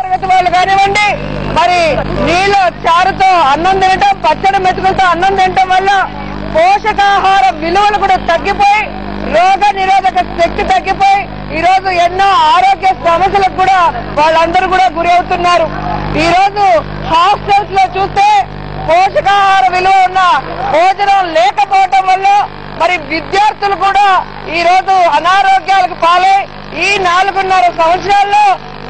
తరగతి వాళ్ళు కానివ్వండి, మరి నీళ్ళు చారుతో అన్నం తినటం, పచ్చడి మెతుకులతో అన్నం తినటం వల్ల పోషకాహార విలువలు కూడా తగ్గిపోయి రోగ నిరోధక శక్తి తగ్గిపోయి ఈ రోజు ఎన్నో ఆరోగ్య సమస్యలకు కూడా వాళ్ళందరూ కూడా గురి అవుతున్నారు. ఈ రోజు హాస్టల్స్ లో చూస్తే పోషకాహార విలువ ఉన్న భోజనం లేకపోవటం వల్ల మరి విద్యార్థులు కూడా ఈ రోజు అనారోగ్యాలకు పాలై ఈ 4.5 సంవత్సరాల్లో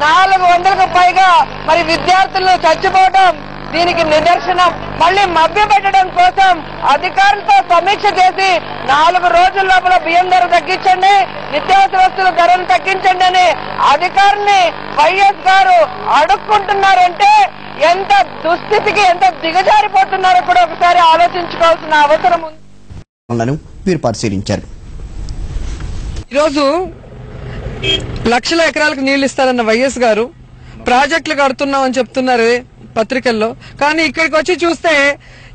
400కు పైగా మరి విద్యార్థులు చచ్చిపోవడం దీనికి నిదర్శనం. మళ్ళీ మభ్య పెట్టడం కోసం అధికారులతో సమీక్ష చేసి 4 రోజుల లోపల బియ్యం ధర తగ్గించండి, నిత్యావసర వస్తువుల ధరను తగ్గించండి అని అధికారుల్ని వైఎస్ గారు అడుక్కుంటున్నారంటే ఎంత దుస్థితికి ఎంత దిగజారిపోతున్నారో కూడా ఒకసారి ఆలోచించుకోవాల్సిన అవసరం ఉంది. వీరు పరిశీలించారు. ఈరోజు లక్షల ఎకరాలకు నీళ్లు ఇస్తారన్న వైఎస్ గారు ప్రాజెక్టులు కడుతున్నామని చెప్తున్నారు పత్రికల్లో. కానీ ఇక్కడికి వచ్చి చూస్తే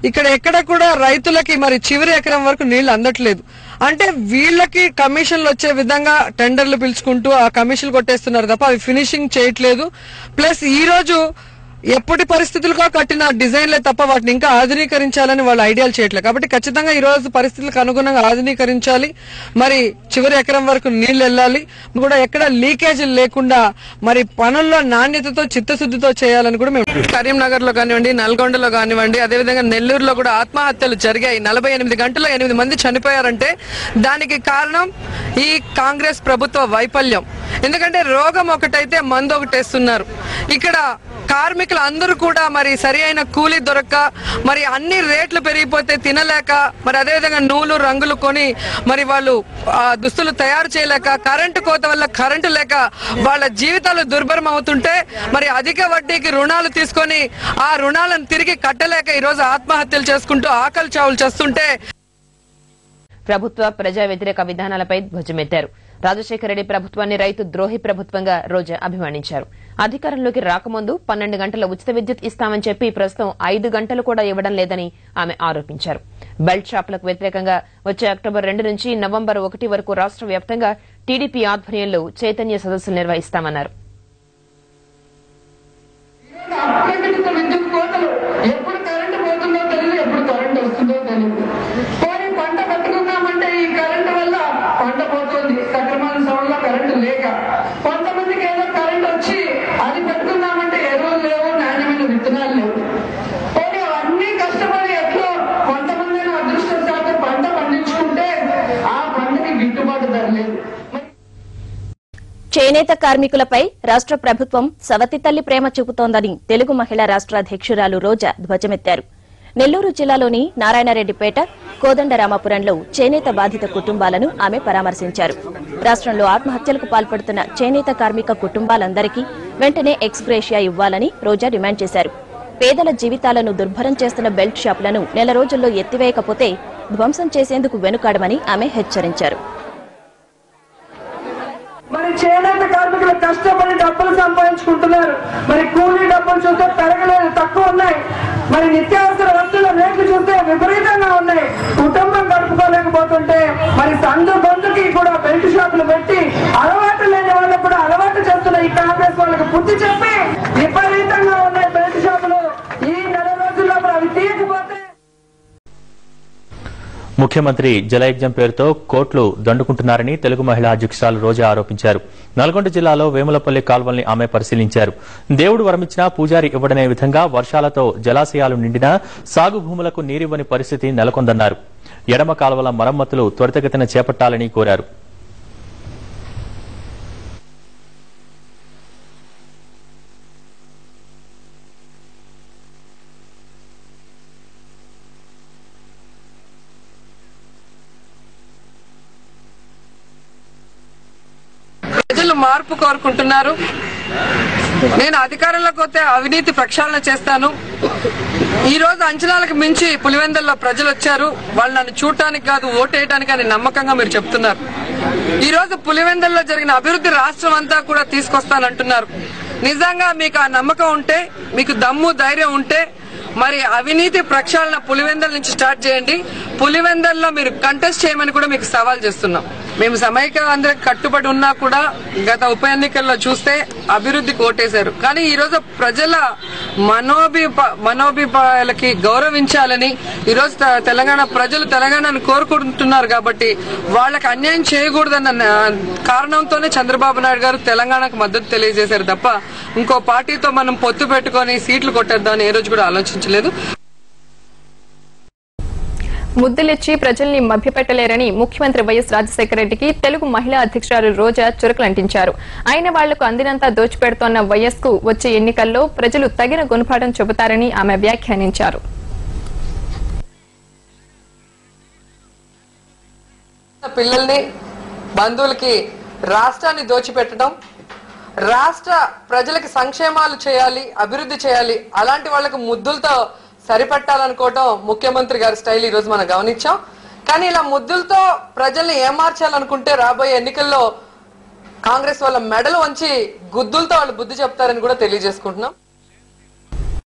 ఇక్కడ ఎక్కడ కూడా రైతులకి మరి చివరి ఎకరం వరకు నీళ్లు అందట్లేదు. అంటే వీళ్ళకి కమిషన్లు వచ్చే విధంగా టెండర్లు పిలుచుకుంటూ ఆ కమిషన్లు కొట్టేస్తున్నారు తప్ప అవి ఫినిషింగ్ చేయట్లేదు. ప్లస్ ఈ రోజు ఎప్పటి పరిస్థితులుగా కట్టిన డిజైన్లే తప్ప వాటిని ఇంకా ఆధునీకరించాలని వాళ్ళు ఐడియాలు చేయట్లేదు. కాబట్టి ఖచ్చితంగా ఈ రోజు పరిస్థితులకు అనుగుణంగా ఆధునీకరించాలి, మరి చివరి ఎకరం వరకు నీళ్లు వెళ్ళాలి, కూడా ఎక్కడ లీకేజీలు లేకుండా మరి పనుల్లో నాణ్యతతో చిత్తశుద్ధితో చేయాలని కూడా మేము కరీంనగర్ లో కానివ్వండి, నల్గొండలో కానివ్వండి, అదేవిధంగా నెల్లూరులో కూడా ఆత్మహత్యలు జరిగాయి. 48 గంటల్లో 8 మంది చనిపోయారంటే దానికి కారణం ఈ కాంగ్రెస్ ప్రభుత్వ వైఫల్యం. ఎందుకంటే రోగం ఒకటైతే మందు ఒకటేస్తున్నారు. ఇక్కడ కార్మికులు అందరూ కూడా మరి సరి అయిన కూలీ దొరక్క, మరి అన్ని రేట్లు పెరిగిపోతే తినలేక, మరి అదేవిధంగా నూలు రంగులు కొని మరి వాళ్ళు దుస్తులు తయారు చేయలేక, కరెంటు కోత వల్ల కరెంటు లేక వాళ్ళ జీవితాలు దుర్భరం అవుతుంటే మరి అధిక వడ్డీకి రుణాలు తీసుకొని ఆ రుణాలను తిరిగి కట్టలేక ఈరోజు ఆత్మహత్యలు చేసుకుంటూ ఆకలి చావులు చేస్తుంటే ప్రభుత్వ ప్రజా వ్యతిరేక విధానాలపై ధ్వజమెత్తారు. రాజశేఖర రెడ్డి ప్రభుత్వాన్ని రైతు ద్రోహి ప్రభుత్వంగా రోజా అభివర్ణించారు. అధికారంలోకి రాకముందు 12 గంటల ఉచిత విద్యుత్ ఇస్తామని చెప్పి ప్రస్తుతం 5 గంటలు కూడా ఇవ్వడం లేదని ఆమె ఆరోపించారు. బెల్ట్ షాపులకు వ్యతిరేకంగా వచ్చే అక్టోబర్ 2 నుంచి నవంబర్ 1 వరకు రాష్ట్ర వ్యాప్తంగా టీడీపీ ఆధ్వర్యంలో చైతన్య సదస్సులు నిర్వహిస్తామన్నారు. చేనేత కార్మికులపై రాష్ట్ర ప్రభుత్వం సవతి తల్లి ప్రేమ చూపుతోందని తెలుగు మహిళా రాష్ట్ర అధ్యక్షురాలు రోజా ధ్వజమెత్తారు. నెల్లూరు జిల్లాలోని నారాయణరెడ్డిపేట, కోదండరామాపురంలో చేనేత బాధిత కుటుంబాలను ఆమె పరామర్శించారు. రాష్ట్రంలో ఆత్మహత్యలకు పాల్పడుతున్న చేనేత కార్మిక కుటుంబాలందరికీ వెంటనే ఎక్స్గ్రేషియా ఇవ్వాలని రోజా డిమాండ్ చేశారు. పేదల జీవితాలను దుర్భరం చేస్తున్న బెల్ట్ షాపులను నెల రోజుల్లో ఎత్తివేయకపోతే ధ్వంసం చేసేందుకు వెనుకాడమని ఆమె హెచ్చరించారు. మరి చేనేత కార్మికులు కష్టపడి డబ్బులు సంపాదించుకుంటున్నారు. మరి కూలీ డబ్బులు చూస్తే పెరగలేదు, తక్కువ ఉన్నాయి. మరి నిత్యావసర వస్తువుల రేట్లు చూస్తే విపరీతంగా ఉన్నాయి. కుటుంబం గడుపుకోలేకపోతుంటే మరి సందు గొంతుకి కూడా బెల్ట్ షాపులు పెట్టి అలవాటు లేని వాళ్ళకు కూడా అలవాటు చేస్తున్న ఈ కాంగ్రెస్ వాళ్ళకి బుద్ధి చెప్పి విపరీతంగా ఉన్నాయి బెల్ట్ షాపులు. ఈ నెల రోజుల్లో అవి తీయకపోతే ముఖ్యమంత్రి జలయజ్ఞం పేరుతో కోట్లు దండుకుంటున్నారని తెలుగు మహిళా అధ్యక్షురాలు రోజా ఆరోపించారు. నల్గొండ జిల్లాలో వేములపల్లి కాల్వల్ని ఆమె పరిశీలించారు. దేవుడు వరమిచ్చినా పూజారి ఇవ్వడనే విధంగా వర్షాలతో జలాశయాలు నిండినా సాగు భూములకు నీరివ్వని పరిస్థితి నెలకొందన్నారు. ఎడమ కాల్వల మరమ్మతులు త్వరితగతిన చేపట్టాలని కోరారు. ప్రజలు మార్పు కోరుకుంటున్నారు. నేను అధికారంలోకి వస్తే అవినీతి ప్రక్షాళన చేస్తాను. ఈ రోజు అంచనాలకు మించి పులివెందుల్లో ప్రజలు వచ్చారు. వాళ్ళు నన్ను చూడటానికి కాదు, ఓటేయడానికి అని నమ్మకంగా మీరు చెప్తున్నారు. ఈ రోజు పులివెందుల్లో జరిగిన అభివృద్ధి రాష్ట్రం అంతా కూడా తీసుకొస్తానంటున్నారు. నిజంగా మీకు ఆ నమ్మకం ఉంటే, మీకు దమ్ము ధైర్యం ఉంటే మరి అవినీతి ప్రక్షాళన పులివెందుల నుంచి స్టార్ట్ చేయండి. పులివెందుల్లో మీరు కంటెస్ట్ చేయమని కూడా మీకు సవాల్ చేస్తున్నాం. మేము సమైక్యాంధ్ర కట్టుబడి ఉన్నా కూడా గత ఉప ఎన్నికల్లో చూస్తే అభివృద్ధి కోటేశారు. కానీ ఈ రోజు ప్రజల మనోభిప్రాయాలకి గౌరవించాలని ఈ రోజు తెలంగాణ ప్రజలు తెలంగాణను కోరుకుంటున్నారు కాబట్టి వాళ్ళకి అన్యాయం చేయకూడదన్న కారణంతోనే చంద్రబాబు నాయుడు గారు తెలంగాణకు మద్దతు తెలియజేశారు తప్ప ఇంకో పార్టీతో మనం పొత్తు పెట్టుకుని సీట్లు కొట్టేద్దామని ఏ రోజు కూడా ఆలోచించలేదు. ముద్దులిచ్చి ప్రజల్ని మభ్యపెట్టలేరని ముఖ్యమంత్రి వైఎస్ రాజశేఖర రెడ్డికి తెలుగు మహిళా అధ్యక్షురాలు రోజా చురకలంటించారు. అయిన వాళ్లకు అందినంతా దోచిపెడుతోన్న వైఎస్ కు వచ్చే ఎన్నికల్లో ప్రజలు తగిన గుణపాఠం చెబుతారని ఆమె వ్యాఖ్యానించారు. పిల్లల్ని బంధువులకి రాష్ట్రాన్ని దోచిపెట్టడం, రాష్ట్ర ప్రజలకి సంక్షేమాలు చేయాలి, అభివృద్ధి చేయాలి, అలాంటి వాళ్లకు ముద్దులతో సరిపెట్టాలనుకోవటం ముఖ్యమంత్రి గారి స్టైల్ ఈ రోజు మనం గమనించాం. కానీ ఇలా ముద్దులతో ప్రజల్ని ఏమార్చాలనుకుంటే రాబోయే ఎన్నికల్లో కాంగ్రెస్ వాళ్ళ మెడలు వంచి గుద్దులతో వాళ్ళు బుద్ధి చెప్తారని కూడా తెలియజేసుకుంటున్నాం.